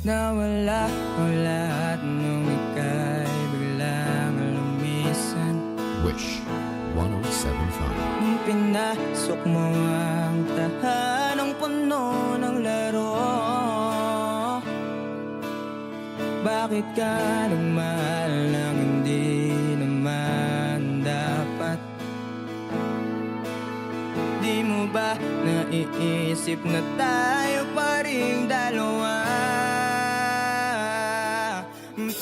Nawala ko lahat nung ika'y biglang lumisan. Wish 107.5. Nung pinasok mo ang tahanang puno ng laro, bakit ka nagmahal nang hindi naman dapat? Di mo ba naiisip na tayo pa ring dalawa?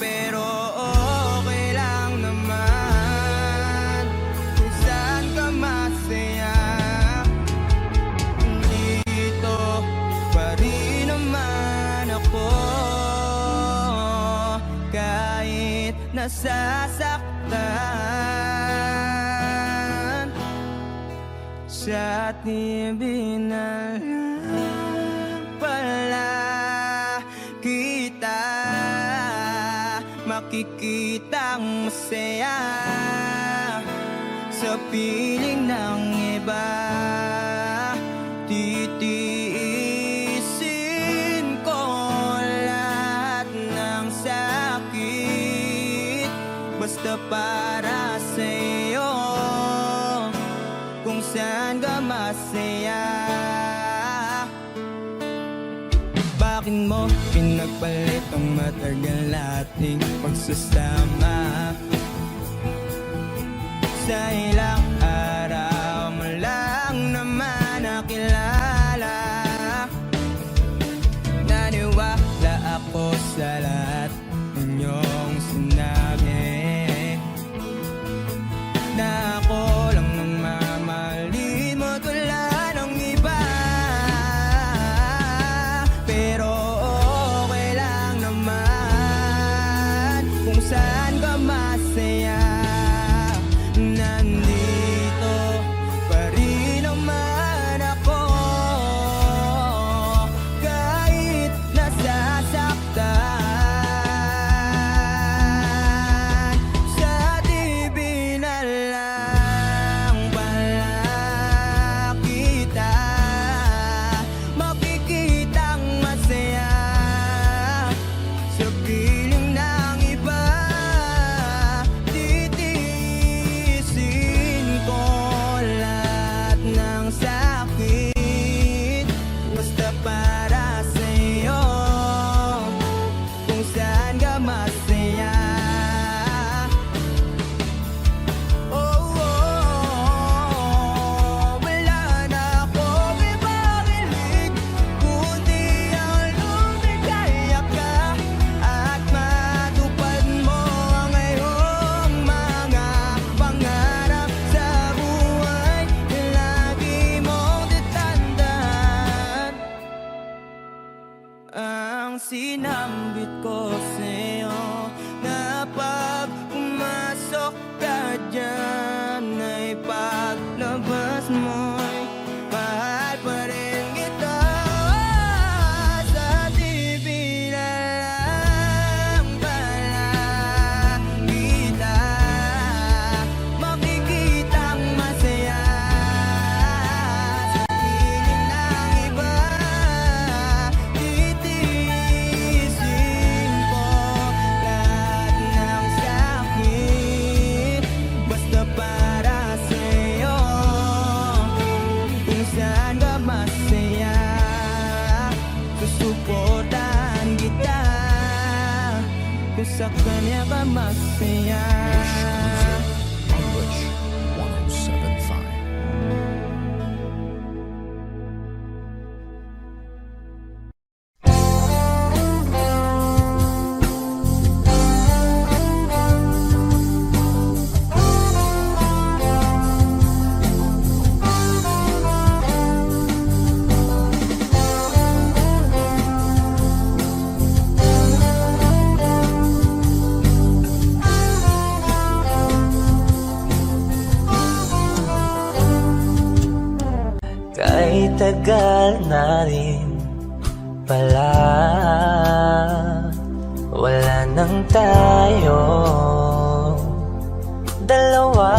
Pero okay lang naman kung saan ka masaya. Dito pa rin naman ako, kahit nasasaktan. Sa TV na lang pala kita makikitang masaya sa piling ng iba. Titiisin ko lahat ng sakit basta para sa'yo, kung saan ka masaya. Bakit mo pinagpalit ang matagal nating pagsasama? Sa ilang araw mo lang naman nakilala. Naniwala ako sa lahat ng iyong sinabi, na ako lang nang mamahalin mo tulad ng iba. Pero okay lang naman kung saan ka masaya. Nandito pa rin naman ako, kahit nasasaktan. Sa TV na lang pala kita makikitang masaya sa piling ng iba. Titiisin ko lahat ng sakit basta para sa'yo, kung saan ka masaya. Oh, wala na akong ibabalik, kundi ang lumigaya ka at matupad mo ang iyong mga pangarap sa buhay na lagi mong tatandaan. Ang sinambit ko sa'yo na pag pumasok ka dyan ay paglabas mo'y mahal pa rin kita. Sa TV na lang pala kita makikitang masaya sa piling ng iba. Titiisin ko lahat ng sakit basta para sa'yo, kung saan ka masaya. Susuportahan kita kung sa kanya ka masaya. On Wish 107.5. Kahit tagal na rin pala, wala nang tayo dalawa.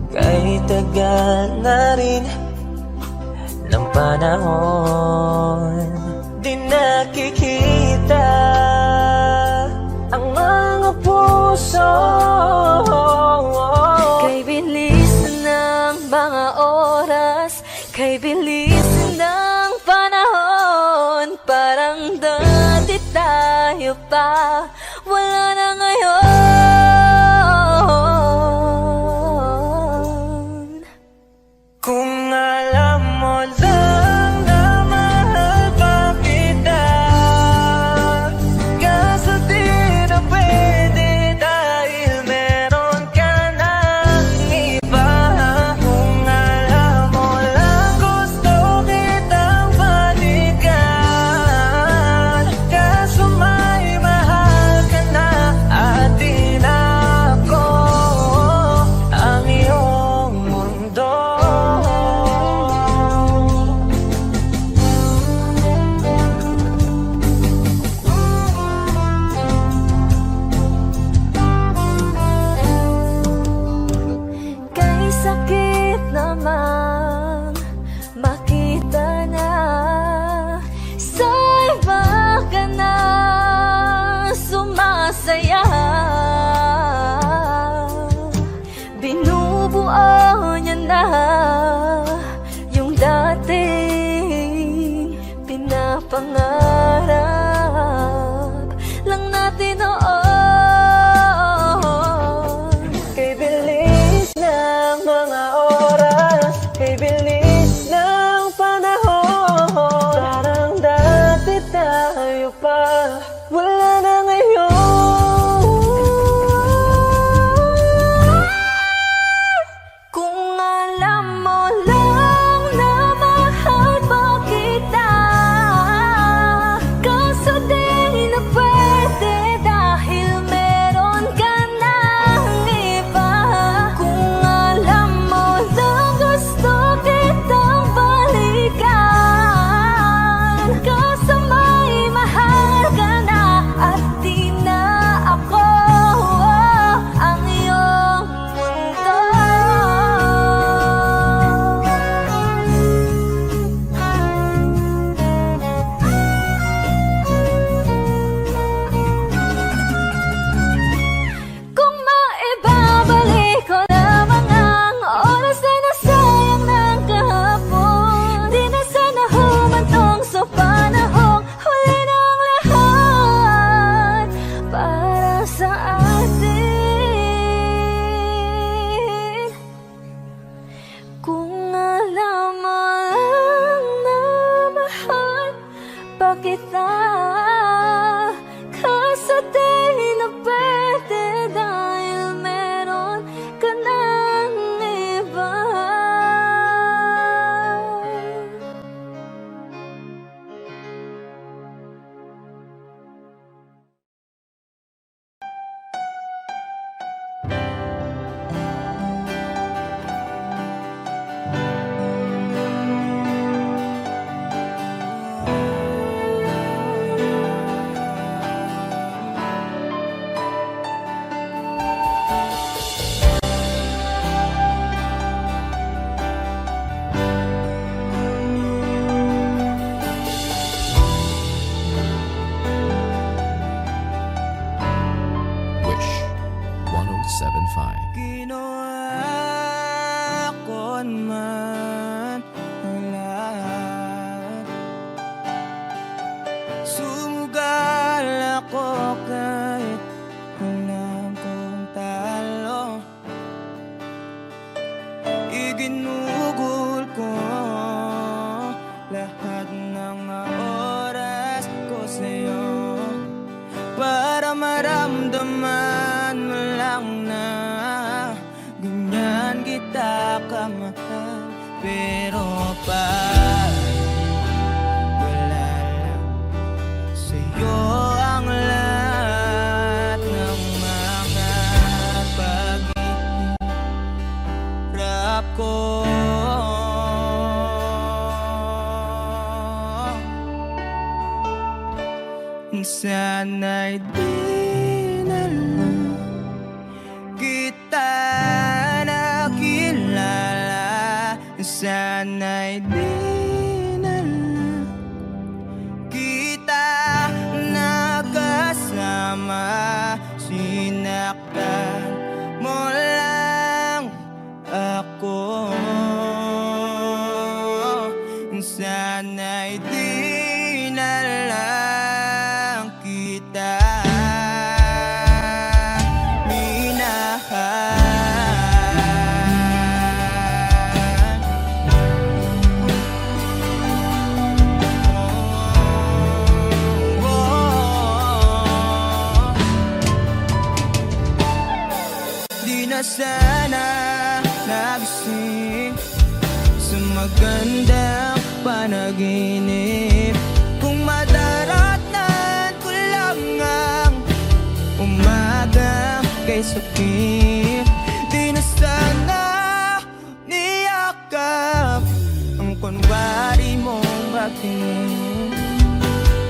Kahit tagal na rin ng panahon. Di nakikita ang mga puso. Kay bilis ng mga oras, kay bilis ng panahon. Parang dati tayo pa, wala na ngayon. Kung alam mo lang na mahal pa kita, kaso di na pwede dahil meron ka ng iba. Kung alam mo lang gusto kitang balikan, kaso may mahal ka na at di na ako ang iyong mundo. Kay sakit naman makita na sa iba ka na sumasaya. Binubuo niya na yung dating pinapangarap lang natin noon. Kay bilis ng mga oras, kay bilis ng panahon. Parang dati tayo pa, wala na ngayon. Kung alam mo lang na mahal pa kita, kaso di na pwede dahil meron ka ng iba. Kung alam mo lang gusto kitang balikan, kaso may mahal ka na at di na ako ang iyong mundo. Kung maibabalik ko lamang ang oras na nasayang ng kahapon, di na sana humantong sa panahong huli ng lahat para sa atin. Kung alam mo lang na mahal pa kita, kaso di na pwede dahil meron ka ng iba. Wish 1075. Ginawa ko man ang lahat. Sumugal ako kahit alam kong talo. Iginugol ko lahat ng oras ko sa'yo para maramdaman mo lang na ganyan kita kamahal. Pero wala lang sa'yo ang lahat ng mga paghihirap ko. Sana'y di na lang kita nakilala. Sana'y di Sana'y di na lang kita di na sana nagising sa magandang panaginip. Kung madaratan ko lang ang umaga kay sakit, di na sana niyakap ang kunwari mong pagtingin.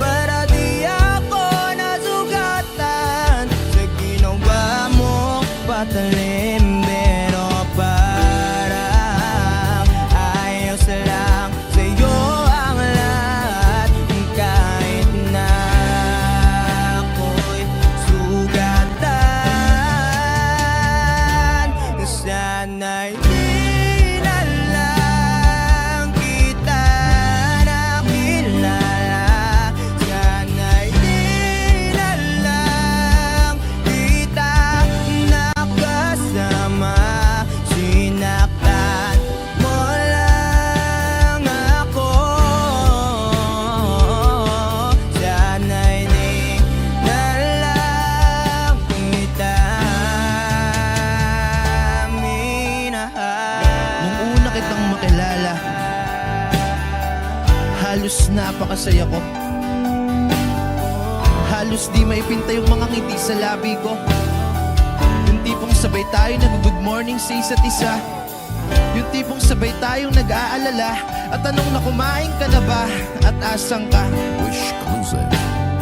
Para di ako nasugatan sa ginawa mong patalim. Pero parang ayos lang sa'yo ang lahat, kahit na ako'y sugatan. Sana'y di na lang kita nakilala. Sana'y di na lang kita nakasama. Sinaktan mo lang ako. Sana'y di na lang kita minahal. Nung una kitang makilala, halos napakasaya ko. Halos di maipinta yung mga ngiti sa labi ko. Yung tipong sabay tayo nag-good morning sa isa't isa. Yung tipong sabay tayong nag-aalala at tanong na kumain ka na ba at asang ka. Wish Exclusive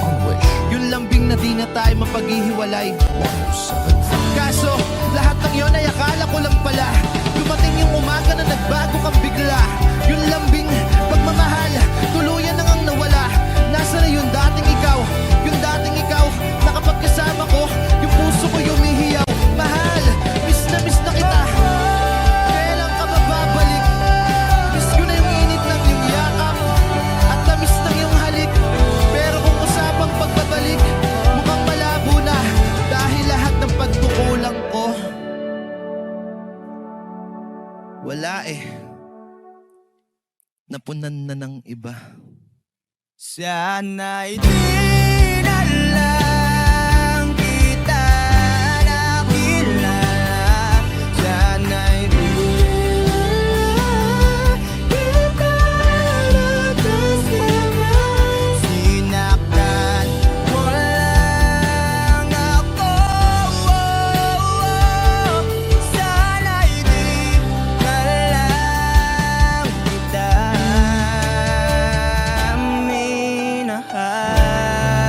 on Wish Yung lambing na di na tayo mapaghihiwalay. 107.5. Kaso, lahat ng yon ay akala ko lang pala. Dumating yung umaga na nagbago kang bigla. Yung lambing, pagmamahal, tuluyan na ngang nawala. Nasa na yung dating ikaw? Yung dating ikaw, na kapag kasama ko, yung puso ko yumihiyaw. Mahal, miss na kita. Kailan ka ba babalik? Miss ko na yung init ng iyong yakap at tamis ng iyong halik. Pero kung usapang pagbabalik, mukhang malabo na dahil lahat ng pagkukulang ko wala napunan na ng iba. Sana'y di na lang kita nakilala. Sana'y di na lang kita nakasama. Sinaktan mo lang ako. Sana'y di na lang kita minahal.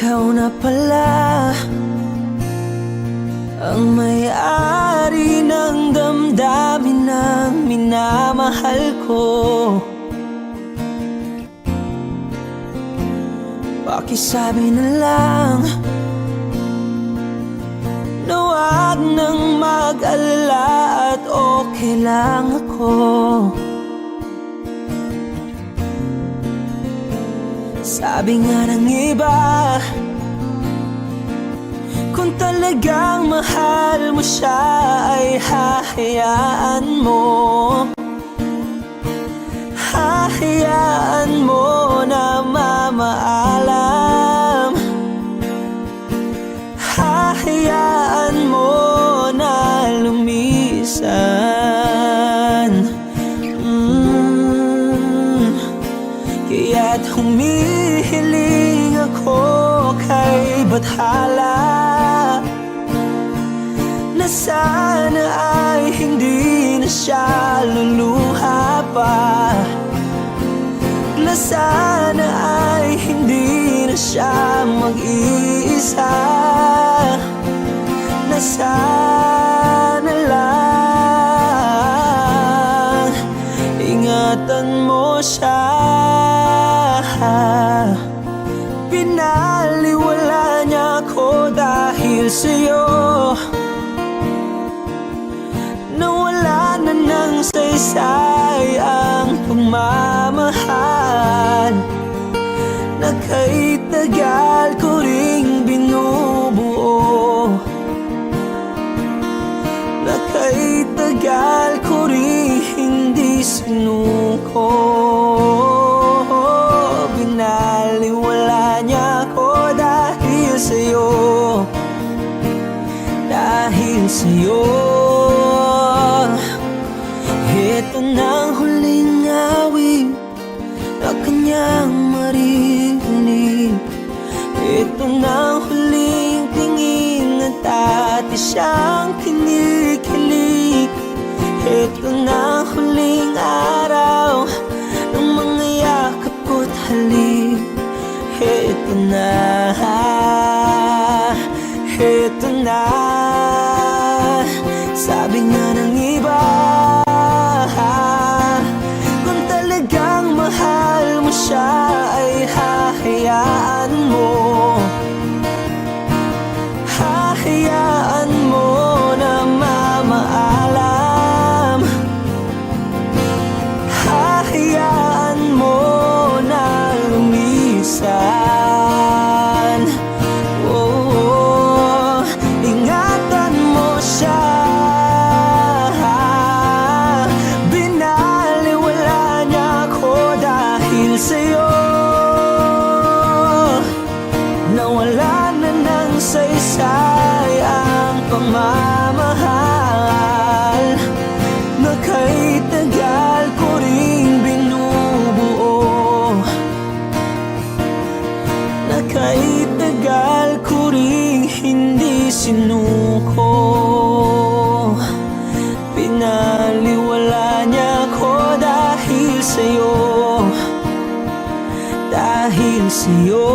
ikaw na pala ang may-ari ng damdamin ng minamahal ko. Pakisabi na lang na wag nang mag-alala at okay lang ako. Sabi nga ng iba, kung talagang mahal mo siya ay hahayaan mo. Hahayaan mo na mamaalam. Hahayaan mo na lumisan. Kaya't humihiling ako kay Bathala na sana ay hindi na siya luluha pa, na sana ay hindi na siya mag-iisa, na sana lang ingatan mo siya. Pinaliwala niya ako dahil sa'yo, nawala na ng saysay ang pagmamahal na kay tagal ko ring binubuo, na kay tagal ko ring hindi sinuko. Binaliwala niya ako dahil sa'yo, dahil sa'yo. Ito na ang huling awit na kanyang maririnig. Ito na ang huling tingin at dati siyang kinikilig. Ito na ang huling araw ng mga yakap ko't halik. Ito na, ito na. Sabi nga ng iba, kung talagang mahal mo siya ay hahayaan mo. Hahayaan mo na mamaalam. Hahayaan mo na lumisan. Oh, ingatan mo siya. Sa'yo, nawala na ng saysay ang pagmamahal na kay tagal ko ring binubuo, na kay tagal ko ring hindi sinuko. Pinaliwala niya ko dahil sa'yo, dahil sa'yo.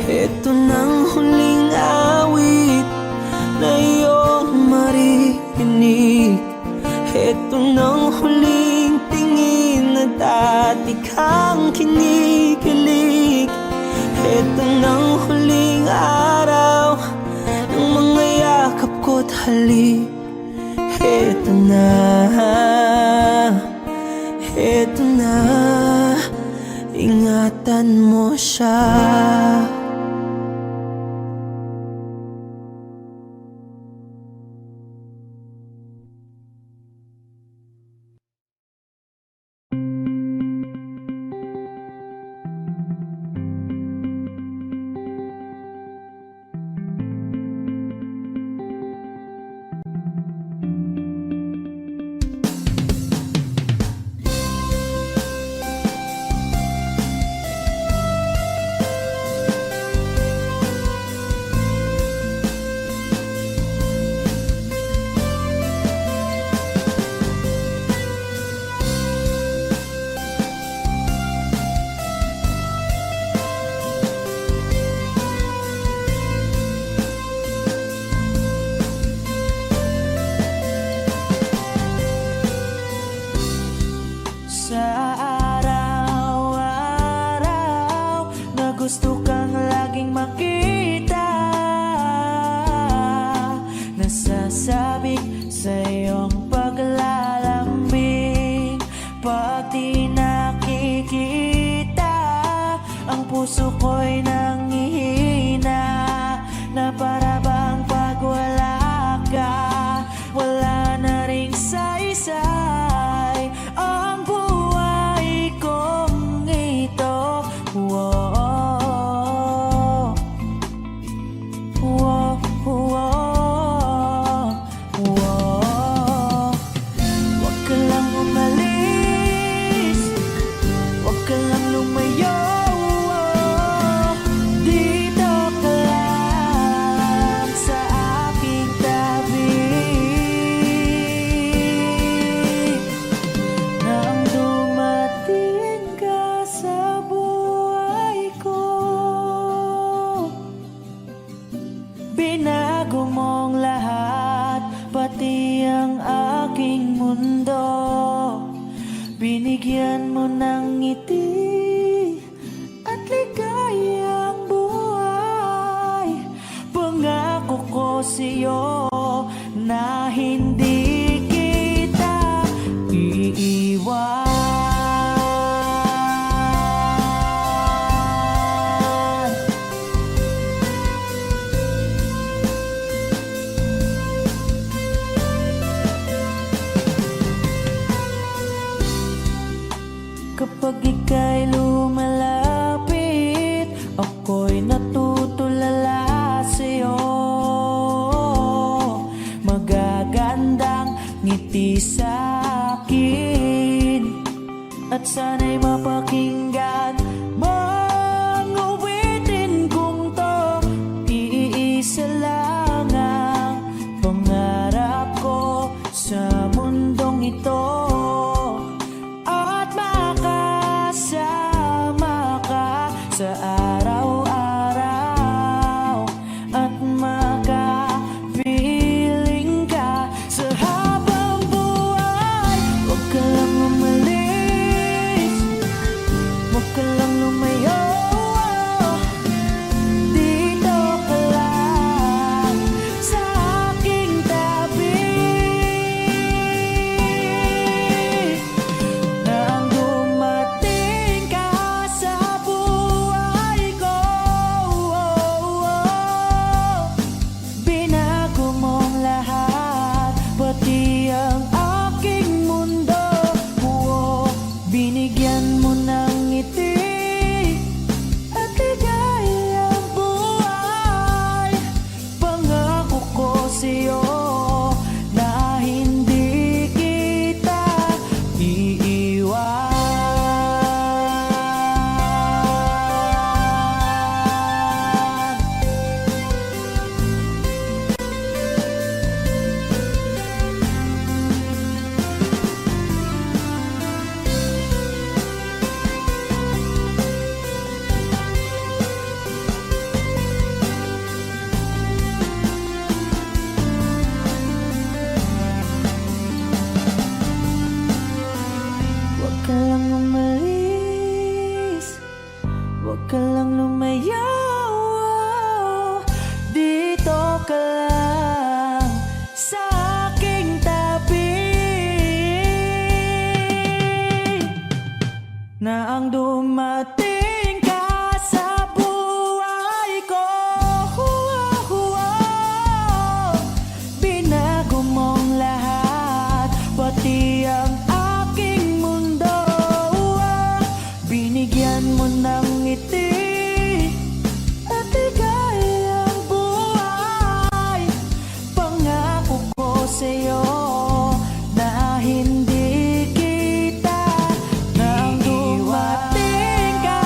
Ito nang huling awit na iyong marinig. Ito nang huling tingin na dati kang kinikilig. Ito nang huling araw ng mga yakap ko't halik. Ito na, ito na, ingatan mo siya. Binago mong lahat, pati ang aking mundo. Binigyan mo ng ngiti at ligayang buhay. Pangako ko sa'yo na hindi kita iiwan. Kapag ika'y lumalapit, ako'y natutulala sa'yo. Magagandang ngiti sa'kin at sana'y mapakinggan mang uwitin kong to. Iisa lang ang pangarap ko sa mundong ito, at makasama ka sa araw-araw, at makapiling ka sa habang buhay. Huwag ka lang umalis, huwag ka lang lumayo. Dito ka lang sa aking tabi. Nang dumating ka sa buhay ko, binago mong lahat, pati ang aking mundo. Binigyan mo ng ngiti at ligayang buhay. Pangako ko sa'yo na hindi kita iiwan. Huwag ka lang umalis, huwag ka lang lumayo. Dito ka lang sa aking tabi. Na ang dumating ka sa buhay ko, binago mong lahat, pati ang aking mundo. Binigyan mo ng ngiti at ligayang buhay. Pangako ko sa'yo na hindi kita nang dumating ka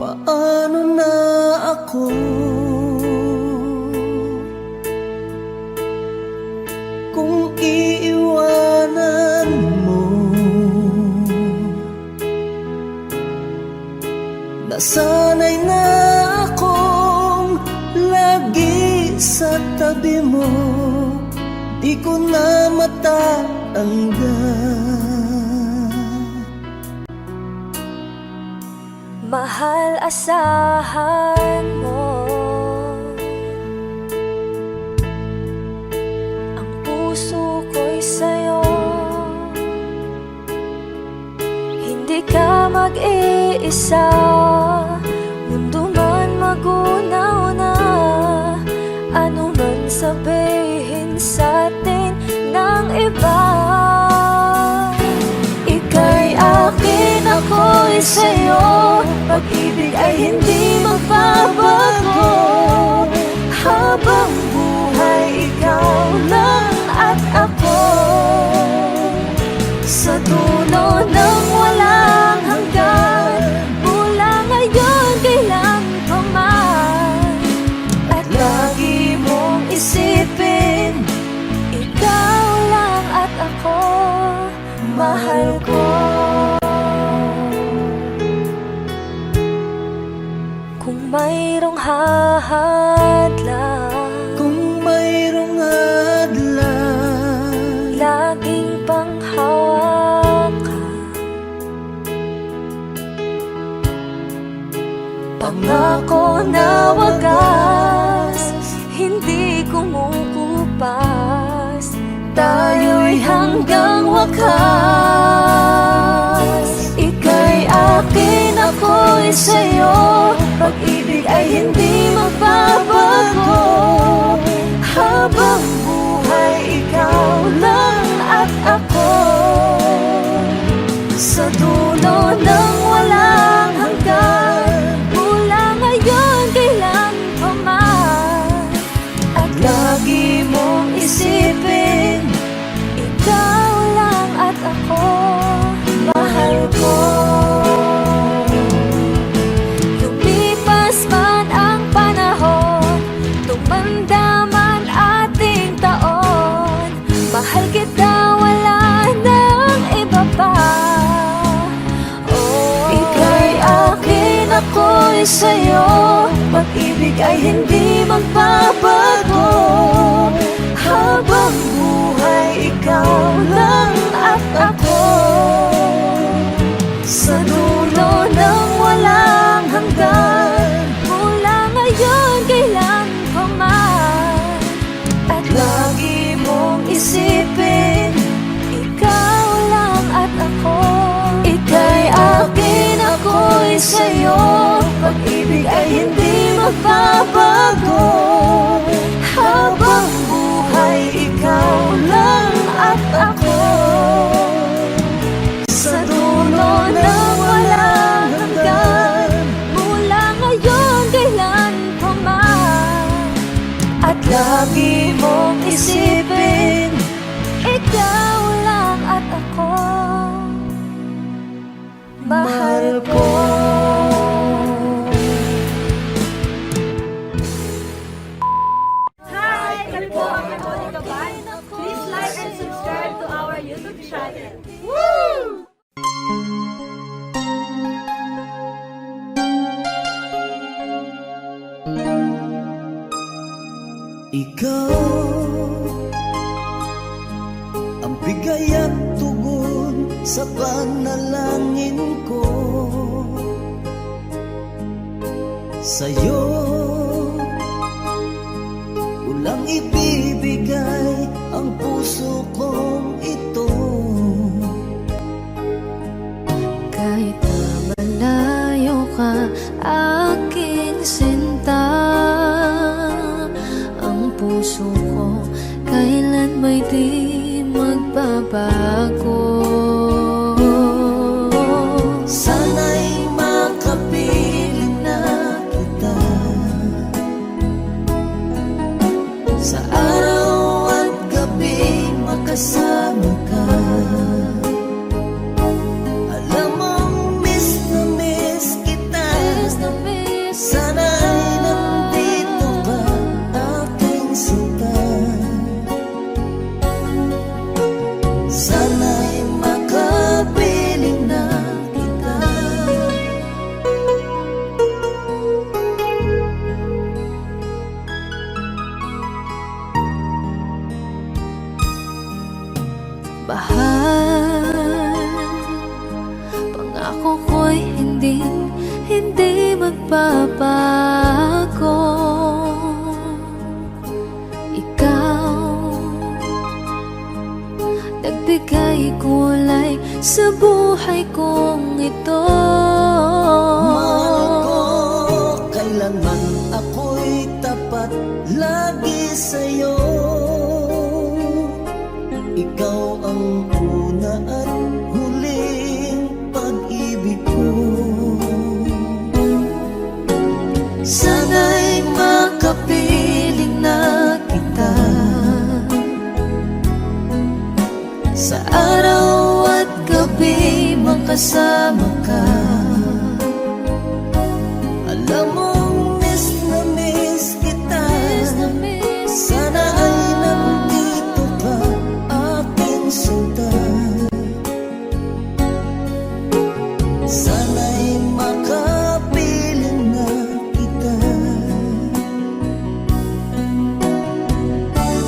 paano na ako? Kung iiwanan mo, nasanay na akong lagi sa tabi mo, di ko na matatanggal. Mahal, asahan mo ang puso ko'y sa'yo. Hindi ka mag-iisa, mundo man magunaw na, ano man sabihin sa'tin ng iba. Ika'y akin, ako'y sa'yo, pag-ibig ay hindi magbabago. Habang buhay, ikaw lang at ako. Sa dulo ng walang hanggan, mula ngayon kailan pa man. At lagi mong isipin, ikaw lang at ako, mahal ko. Kung mayroong hahadlang, Kung mayroong hadlang, laging panghawakan, pangako na wagas, hindi kumukupas, tayo'y hanggang wakas. Ika'y akin, ako'y sa'yo, pag-ibig ay hindi magbabago. Habang buhay, ikaw lang at ako. Sa dulo ng walang hanggan, mula ngayon kailan pa man. At lagi mong isipin, ikaw lang at ako, mahal ko. Lumipas man ang panahon, tumanda man ating taon, mahal kita, wala nang iba pa. Oh, ika'y akin, ako'y sa'yo, pag-ibig ay hindi magbabago. Habang buhay, ikaw lang at ako. Sa dulo ng walang hanggan, mula ngayon kailan pa man. At lagi mong isipin, ikaw lang at ako. Ika'y akin, ako'y sa'yo, pag-ibig ay hindi magbabago. Habang buhay, ikaw lang at ako. Sa dulo ng walang hanggan, mula ngayon kailan pa man. At lagi mong isipin, ikaw lang at ako, mahal ko. Hi! Kami po ang Monica Band. Please like and subscribe to our YouTube channel. Woo! ikaw ang bigay at tugon sa panalangin ko. Sa'yo ulang ibibigay ang puso kong ito. Kahit na malayo ka, aking sinta, ang puso ko kailan may di magbabago. Sana'y makapiling na kita sa araw at gabi, makasama ka. Alam mong miss na miss kita, magbabago. Ikaw, nagbigay kulay sa buhay kong ito. Mahal ko, kailanman ako'y tapat lagi sa'yo. Ikaw ang una at huling pag-ibig ko. Sana'y makapiling na kita sa araw at gabi, makasama ka. Alam mong miss na miss kita. Sana ay nandito ka, aking sinta. Sana'y makapiling na kita.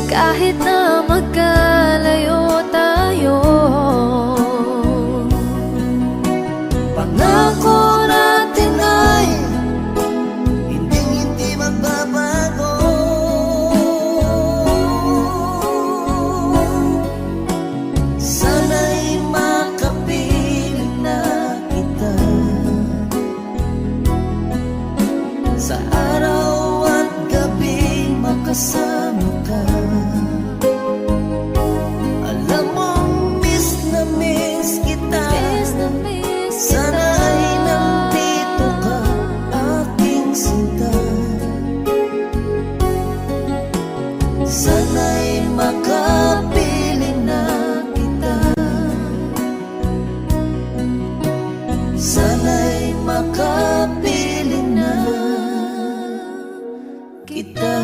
Kahit na magkalayo tayo, Pangako natin ay hindi magbabago. Sana'y makapiling na kita sa araw at gabi, makasama ka. Alam mong miss na miss kita. Sana ay nandito ka, aking sinta. Sana'y makapiling na kita. Sana'y makapiling na kita.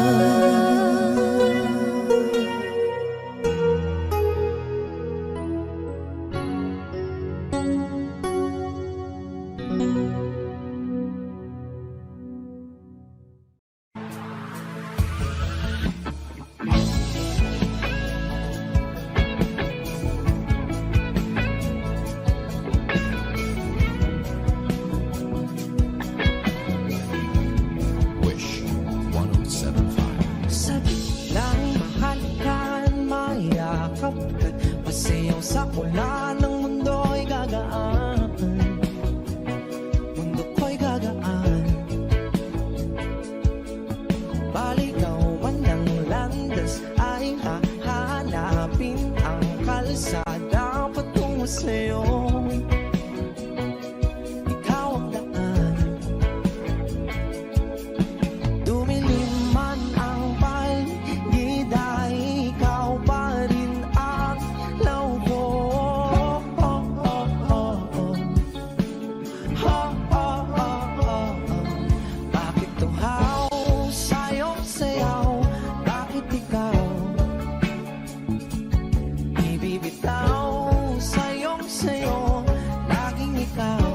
Wish 1075. Sabi lang mahal ka, mayakap ka, pasayaw sa kula ng mundo'y gagaan. Mundo ko'y gagaan. Baligaw man ng landas ay hahanapin ang kalsada patungo sa'yo. Ikaw ang daan. Dumilim man ang paligid ay ikaw pa rin ang law ko. Bakit tuhaw sa'yo sayaw? Bakit ikaw ibibitaw sa'yong sayo? Laging ikaw.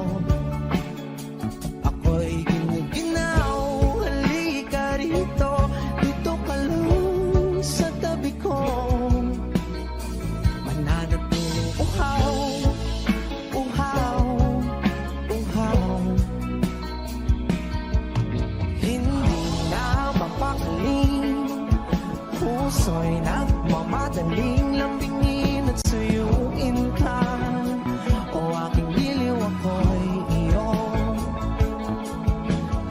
Ako'y ginuginaw. Halika rito, dito ka lang sa tabi ko. Mananatiling uhaw, uhaw, uhaw. Hindi na mapakaling, puso'y nagmamadaling lambingin at suyuin ka. O aking giliw, ako'y iyo.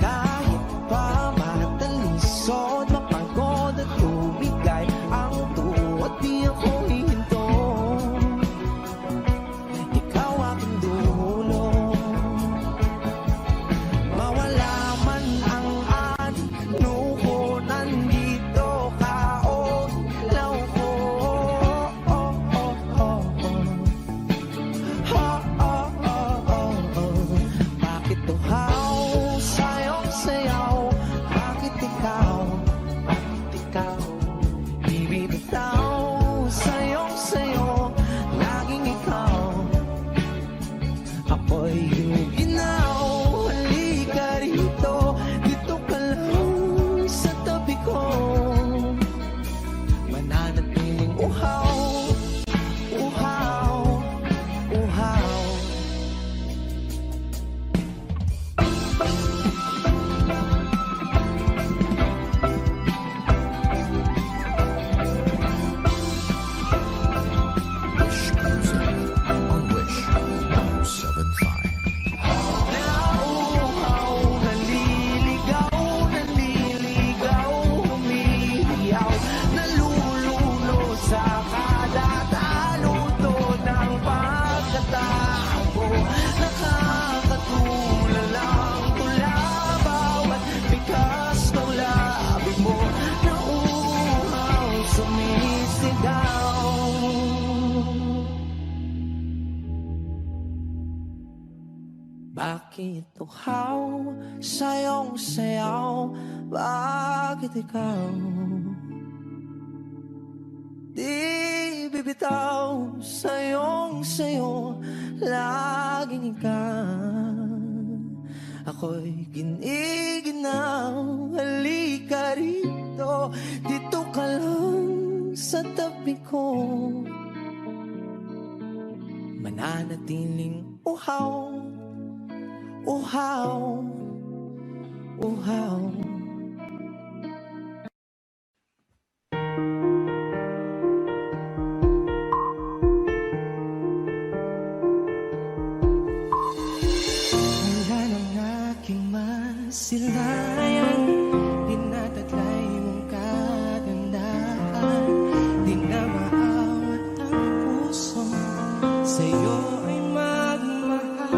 Kahit pa matalisod, mapagod at tumigay ang tuwa, di ako hihinto. Ikaw aking dulo. Mawala man ang ano ko, nandito ka o law ko. Bakit uhaw sa'yong sayaw? Bakit ikaw di bibitaw sa'yong sayo? Laging ikaw. Ako'y giniginaw. Halika rito, dito ka lang sa tabi ko. Mananatiling uhaw, uhaw, uhaw. Wala ng aking masilayan, dinataglay mong kagandahan. Di na maawat ang puso, sa'yo ay magmahal.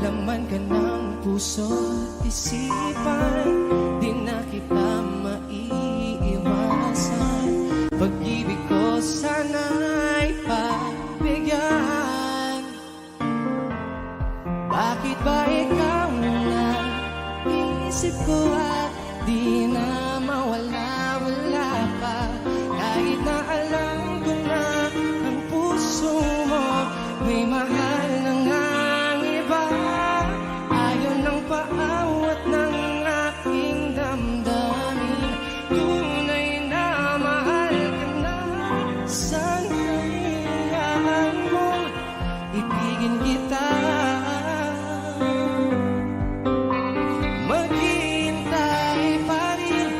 Laman ka ng puso at isipan, di na kita maiiwasan. Pag-ibig ko sana'y pagbigyan. Bakit ba ikaw na isip ko at di na mawala-wala pa? Kahit na alam ko na ang puso mo may mahal na ngang iba. Ayaw ng paawat ng aking damdamin. Tunay na mahal ka na. Sana'y hayaan mo ibigin kita. Maghihintay pa rin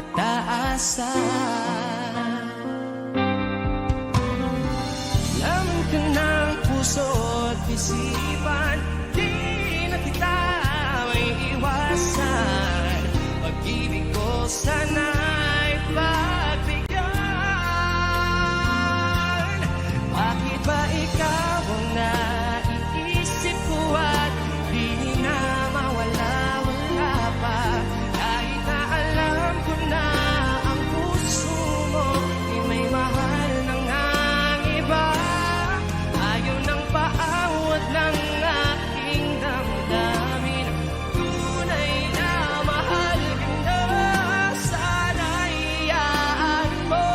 at aasa. Laman ka ng puso at isipan, di na kita may iwasan. Pag-ibig ko sana'y pagbigyan. Bakit ba ikaw ang naiisip ko at di na mawala-wala pa? Kahit na alam ko na ang puso mo ay may mahal ng ang iba. Ayaw ng paawat ng aking damdamin. Tunay na mahal ka na. Sana'y hayaan mo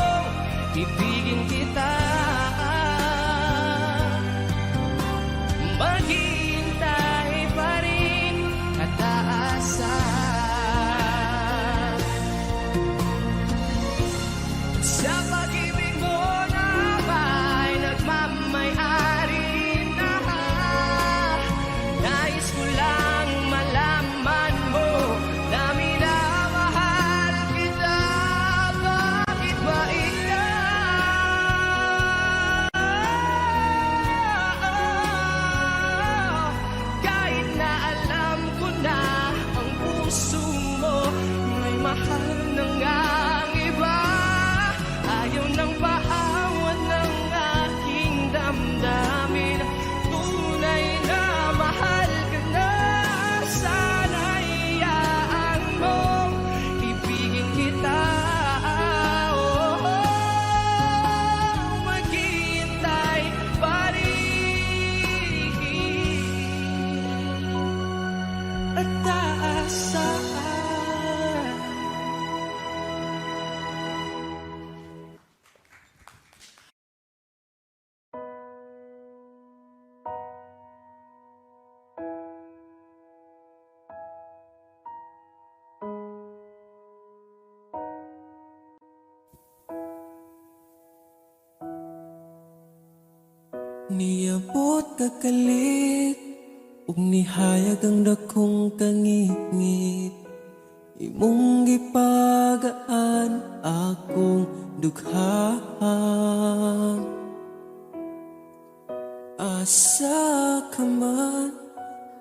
ibigin kita. Maghihintay pa rin at aasa. Sa pag-ibig mo na ba'y nagmamay-ari na? Nais ko lang malaman mo na minamahal kita. Bakit ba ikaw? Kahit na alam ko na ang puso mo may mahal ng ang iba. Ayaw ng paawat ng aking damdamin. Tunay na mahal ka na. Sana'y hayaan mo ibigin kita. Maghihintay pa rin at aasa. Niabot kakalit ug nihayag ang dakong kangit-ngit. Imong gipagaan akong dugha. Asa ka man,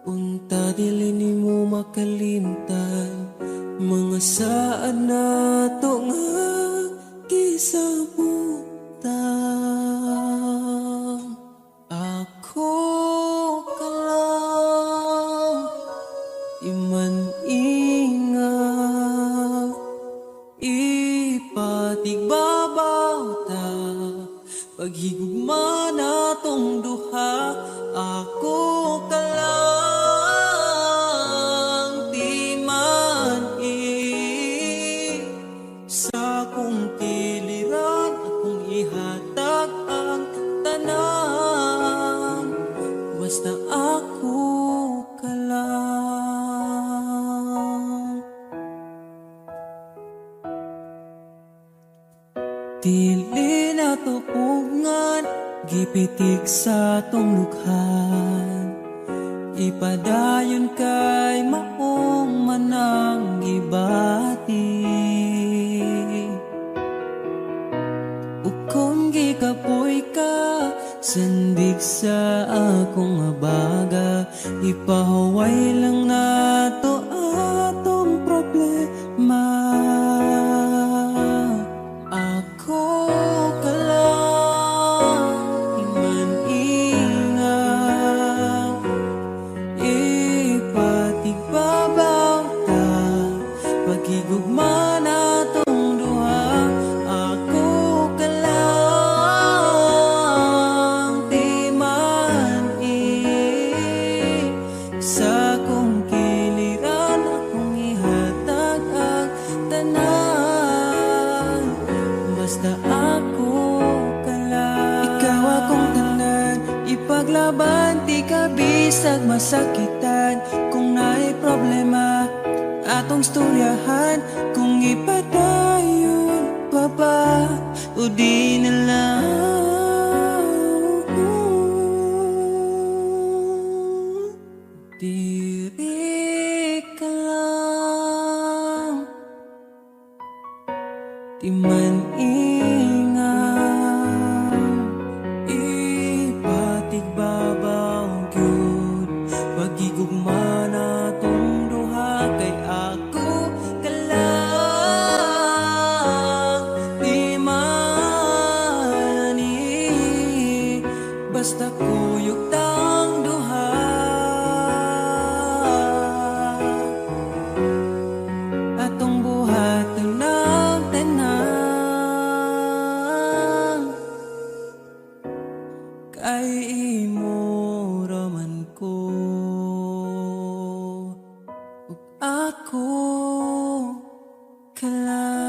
unta dili nimo makalimtan. Mga saan nato nga gisabutan. Ako ka lang, iman ingat, ipatigbabaw ta. Paghigugma na tong duha, ako ka Dili na tupugngan, gipitik sa tong lukhan. Ipadayon kay maong manang gibati. Ukon gikapoy ka, sandig sa akong abaga. Ipahaway lang nato atong problema. Ako ka lang, iman-ingaw. Ipatigbabaw ta, pagigugma natong duha. Ako ka lang, di man-i. Sa kong kiliran, akong ihatag ang tanan. Basta ako ka lang. Ikaw akong tanan, ipaglaban, di ka bisag masakitan. Kung naay problema, atong storyahan. Kung ipadayon pa ba, o di na lang. Diri ka lang, di man ingaw. Ipatigbabaw gyud, pagigugma natong duha. Kay ako ka lang, di man i. Basta kuyog tang duha. Atong buhaton ng tanan. Kay imo raman ko, ug ako ka lang.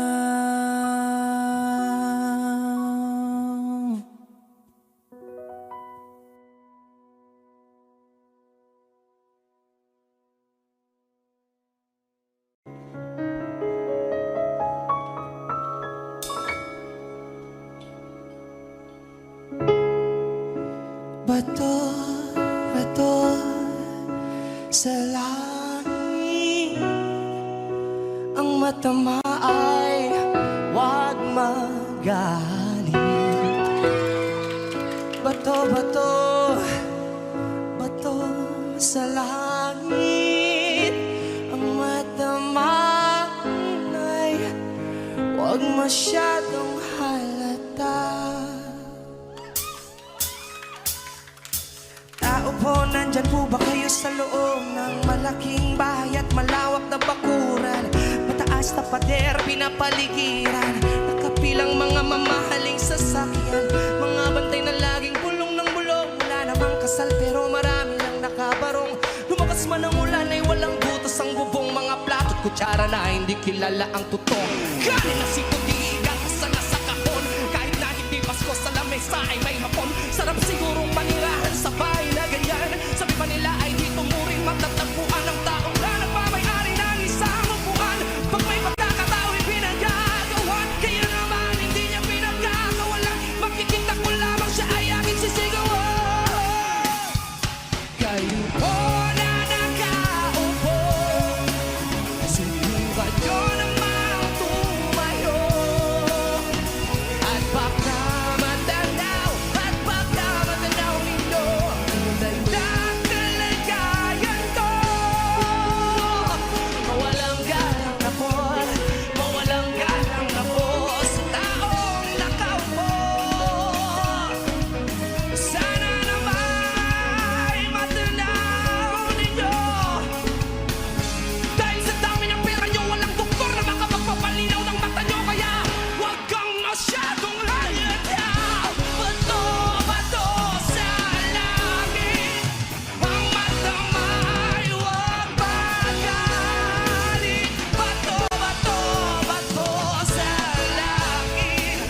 Bato, bato sa langit. Ang matama ay huwag magalit. Bato, bato, bato sa langit. Ang matama ay huwag masyadong halata. Tao po, nandyan po ba kayo sa loob ng malaking bahay at malawak na bakuran? Mataas na pader, pinapaligiran, nakapilang mga mamahaling sasakyan, mga bantay na laging bulong ng bulong. Wala namang kasal pero marami lang nakabarong. Lumakas man ang ulan ay walang butas ang bubong. Mga plato at kutsara na hindi kilala ang tutong. Galing na si puti, gasa na sa kahon. Kahit na hindi Pasko sa lamesa ay may hapon. Sarap sigurong manirahan sa bahay na ganyan. Sabi pa nila ay di tumuring matatagpuan ang taong na nagmamayari ng isang upuan. Pag may pagkakatao'y pinagagawan, kaya naman hindi niya pinagkakawalan. Makikita ko lamang siya ay aking sisigawan. Kayo po na nakaupo, subukan nyo namang tumayo. At baka matanaw ninyo tunay na kalagayan ko. Mawalang galang na po, mawalang galang na po sa taong nakaupo. Sana naman matanaw ninyo. Dahil sa dami ng pera nyo, walang doktor na makapagpapalinaw ng mata nyo. Kaya huwag kang masyadong halata. Bato, bato sa langit. Ang matama ay huwag magalit. Bato, bato, bato sa langit.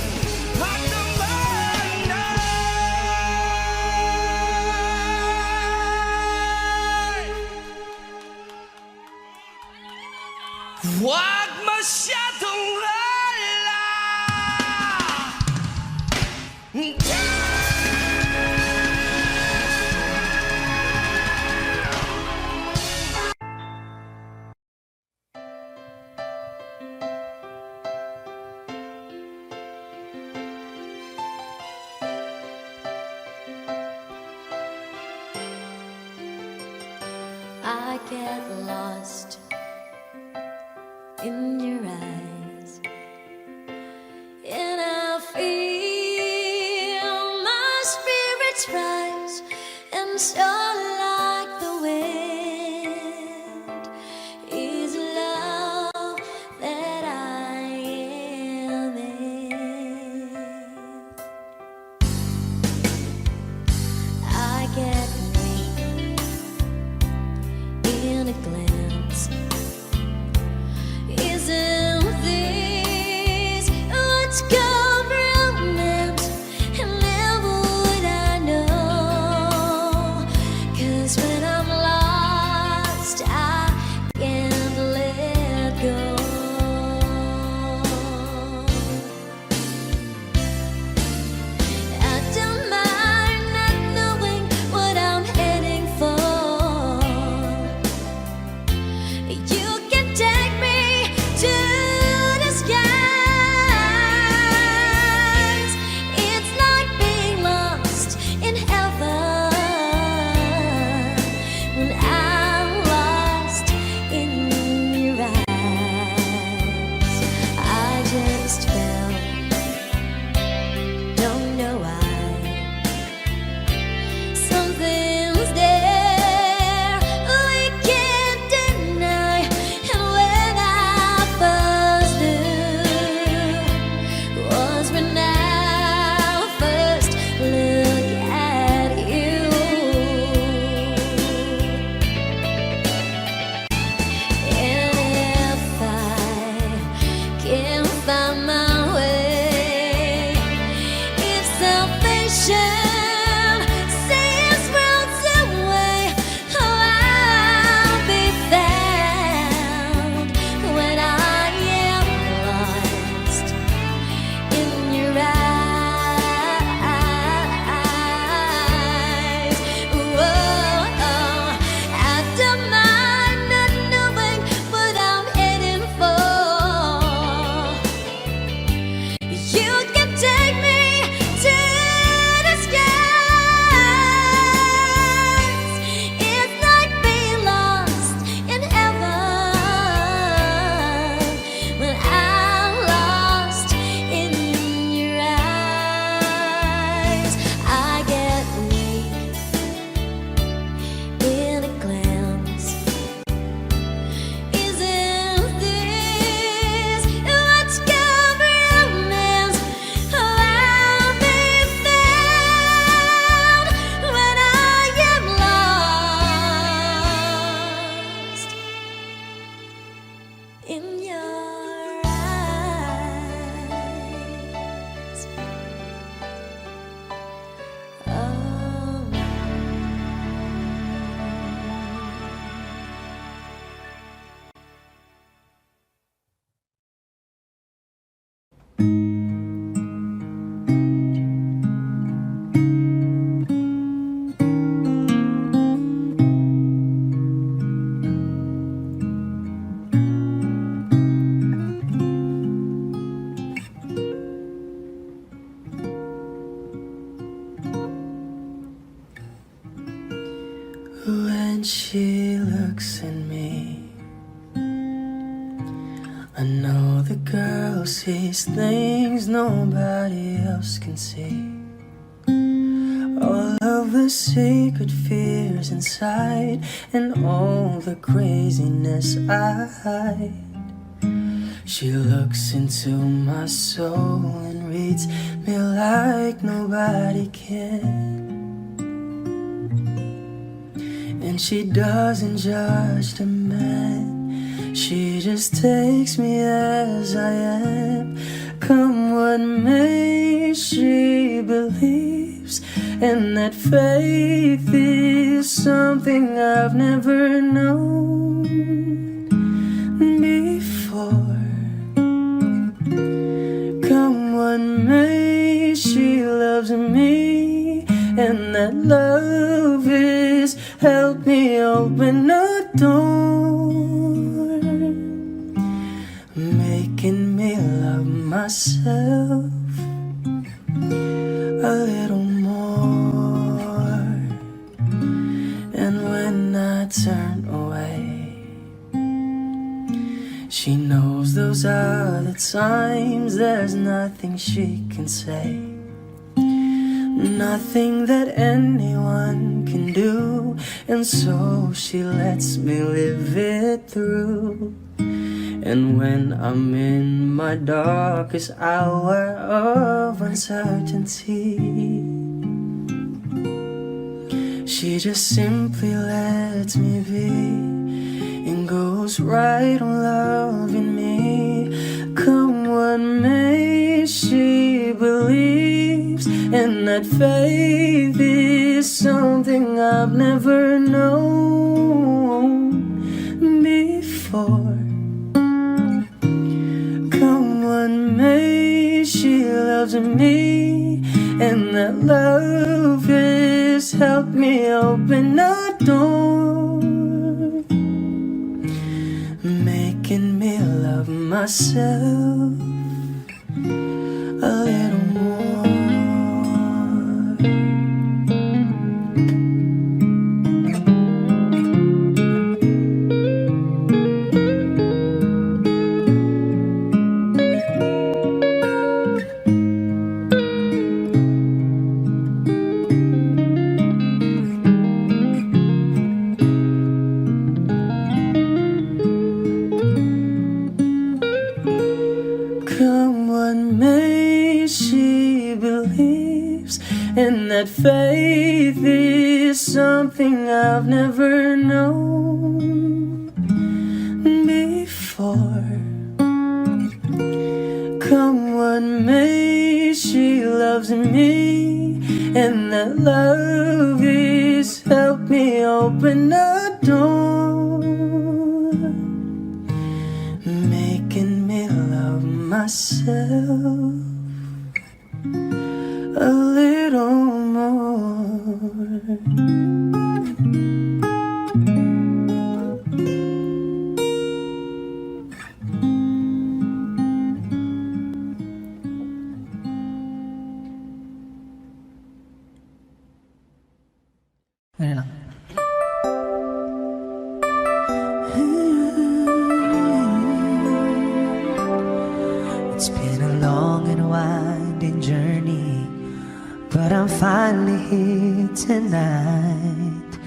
Ang naman ay huwag masyadong hala. I get lost in your eyes, and I feel my spirits rise, and so like the wind is love that I am in. I get weak in a glance. Isn't this what's called romance? And never would I know, 'cause when I'm lost I can't let go. I don't mind not knowing what I'm heading for. You can take me to the skies. It's like being lost in heaven when I'm lost in your eyes. I just fell, don't know why. Something's there we can't deny, and when I first knew was when I first look at you. And if I can't find my way, if salvation seems worlds away, oh, I'll be found when I am lost in your eyes. Whoa, I don't mind not knowing what I'm heading for. You can take me to the skies. It's like being lost in heaven when I'm lost in your eyes. I get weak in a glance. Isn't this what's called romance? I'll be found when I am lost in your eyes. Oh. When she looks at me, I know the girl sees things nobody else can see. All of the secret fears inside, and all the craziness I hide. She looks into my soul and reads me like nobody can. And she doesn't judge the man, she just takes me as I am. Come what may, she believes, and that faith is something I've never known before. Come what may, she loves me, and that love is help me open a door, making me love myself a little more. And when I turn away. She knows those are the times there's nothing she can say, nothing that anyone can do, and so she lets me live it through. And when I'm in my darkest hour of uncertainty, she just simply lets me be and goes right on loving me. Come what may, she believes, and that faith is something I've never known before. Come what may, she loves me, and that love has helped me open a door, making me love myself a little more. Come what may, she believes, and that faith is something I've never known before. Come what may, she loves me, and that love has helped me open a door, making me love myself a little more. Ganyan lang. It's been a long and winding journey, but I'm finally here tonight,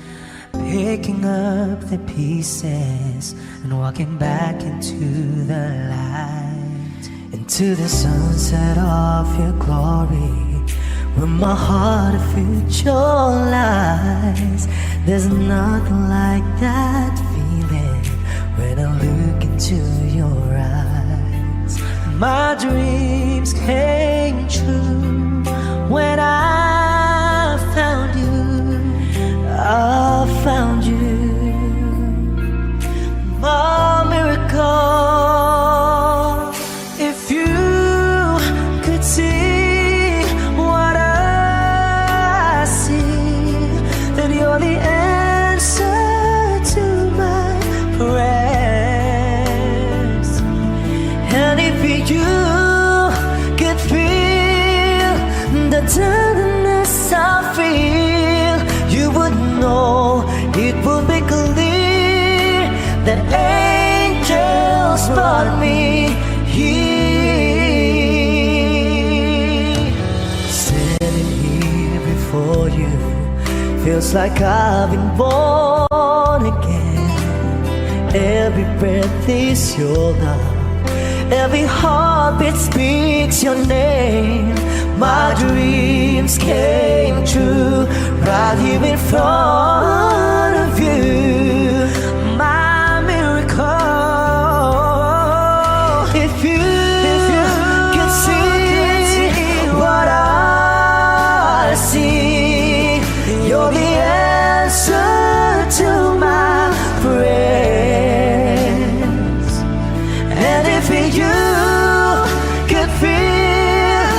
picking up the pieces and walking back into the light, into the sunset of your glory, where my heart of future lies. There's nothing like that feeling when I look into your eyes. My dreams came true when I found you. I found you, my miracle. If you could see what I see, then you're the answer to my prayers. And if you could feel the tenderness I feel, you would know it would be clear that angels brought me here. Standing here before you feels like I've been born again. Every breath is your love, every heartbeat speaks your name. My dreams came true right here in front of you, my miracle. If you could see what I see, you're the answer to my prayers. And if you could feel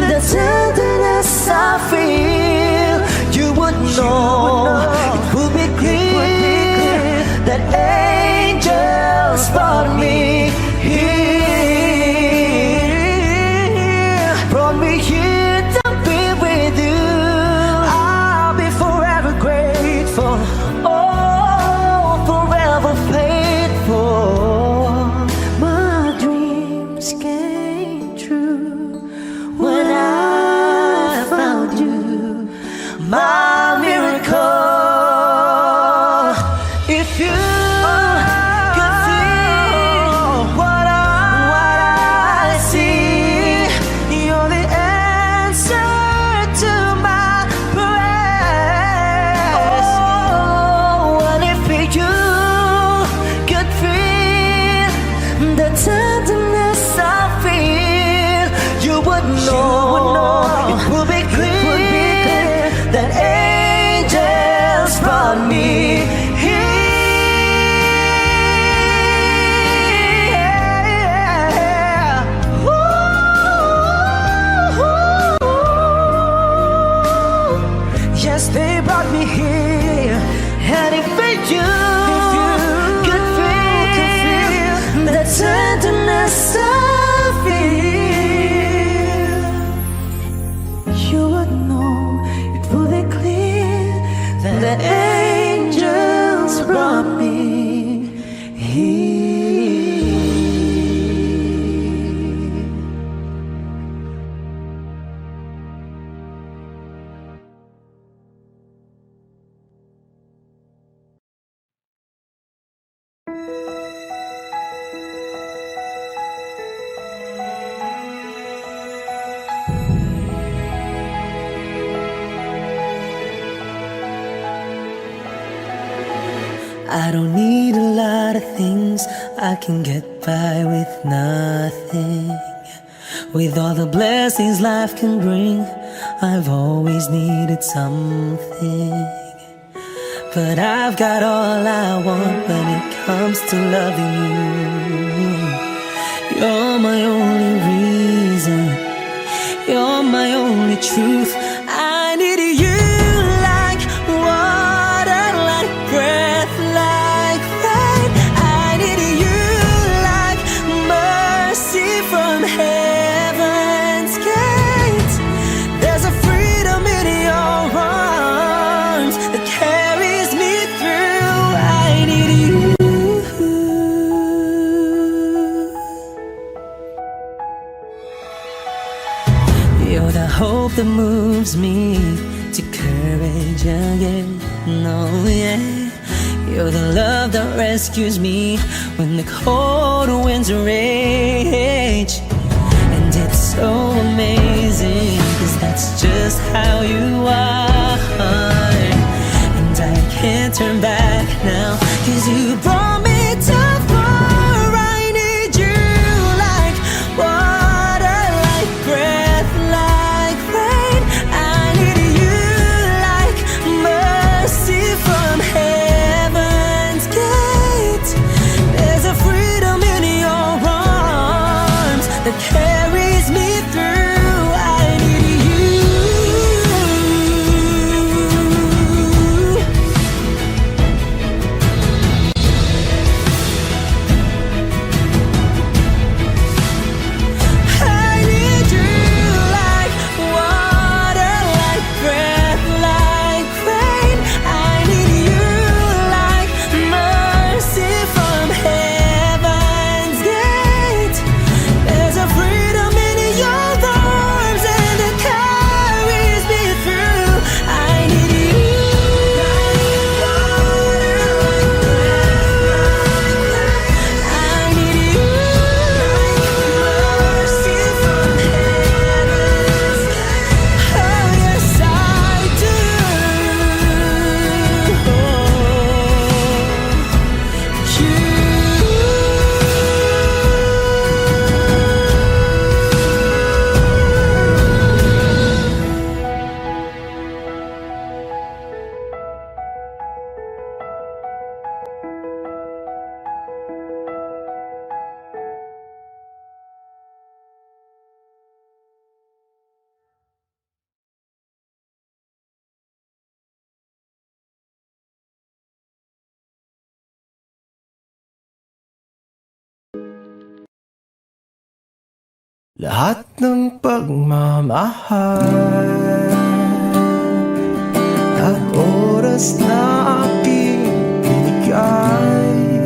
the tenderness I feel, you would know it would be clear the angels brought me here. I don't need a lot of things, I can get by with nothing. With all the blessings life can bring, I've always needed something. But I've got all I want when it comes to loving you. You're my only reason, you're my only truth. I need you like water, like breath, like rain. I need you like mercy from heaven's gate. There's a freedom in your arms that carries me through. I need you. You're the hope that moves me to courage again. No, yeah. You're the love that rescues me when the cold winds rage. And it's so amazing, 'cause that's just how you are. And I can't turn back now, 'cause you brought me too far. I need you like water, like breath, like rain. I need you like mercy from heaven's gate. There's a freedom in your arms that carries me through. I need you. I need you like water, like breath, like rain. I need you like mercy from heaven's gate. There's a freedom in your arms and it carries me through. I need you like water, like breath, I need you like mercy from heaven's gate. Oh yes I do. Lahat ng pagmamahal at oras na aking binigay,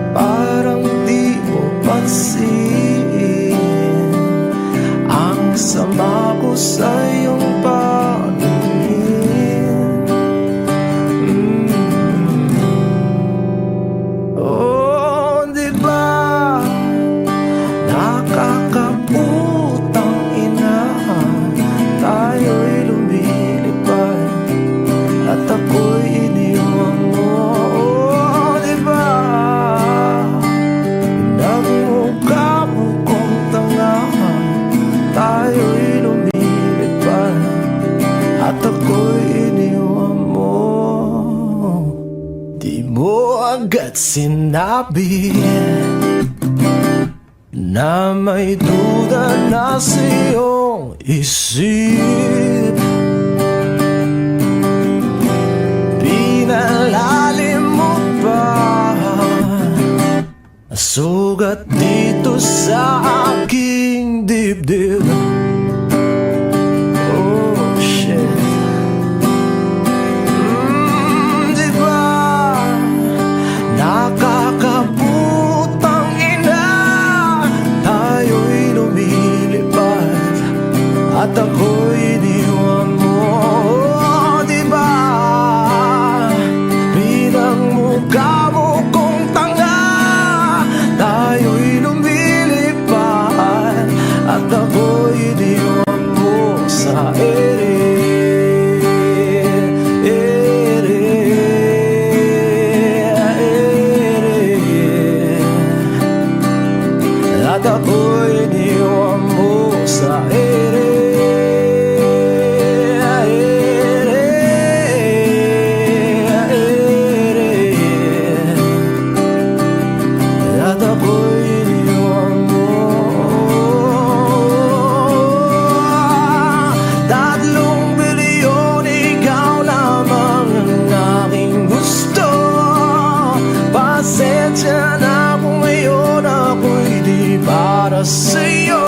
parang di mo pansin ang sama ko sa iyong paningin. Oh, di ba nakakaputang ina, tayo'y lumilipad at ako'y iniwan mo. Oh, di ba nagmukha mo kong tanga, tayo'y lumilipad at ako'y iniwan mo. Di mo agad sinabi na may duda na sa iyong isip. Pinalalim mo pa sugat dito sa aking dibdib. Oh shit. para sa'yo.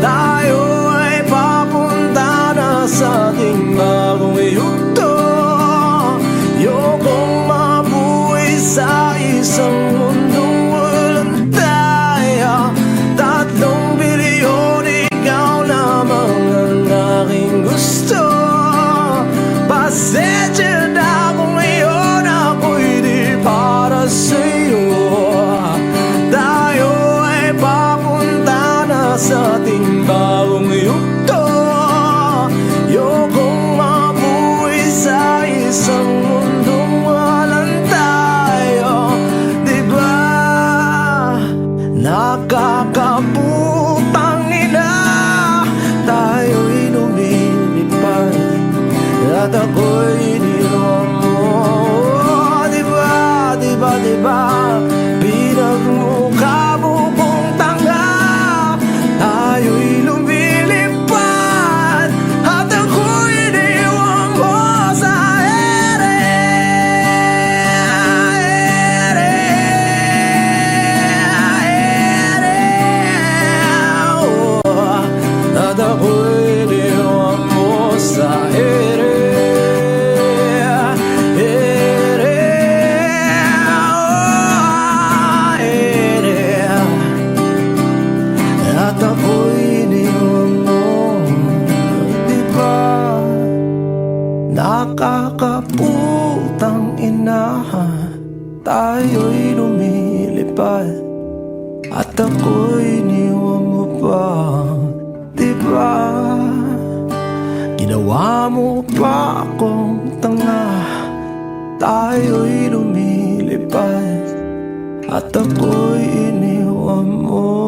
Tayo ay papunta na sa ating bagong yugto. Ayokong mabuhay sa isang mundong walang tayo. 3 bilyon, ikaw lamang ang aking gusto. Pasensya na kung ngayon ako'y di para sa'yo. Tayo ay papunta na sa ating bagong yugto. Ayokong mabuhay sa isang mundong walang tayo. Diba nakakaputang ina, tayo'y lumilipad at ako'y iniwan mo. Diba, diba, diba, pinagmukha mo kong tanga. Tayo'y lumilipad at ako'y iniwan mo sa ere. At ako'y iniwan mo sa ere. At ako'y iniwan mo. Diba nakakaputang ina, tayo'y lumilipad at ako'y iniwan mo pa. Diba ginawa mo pa akong tanga. Tayo'y lumilipad at ako'y iniwan mo.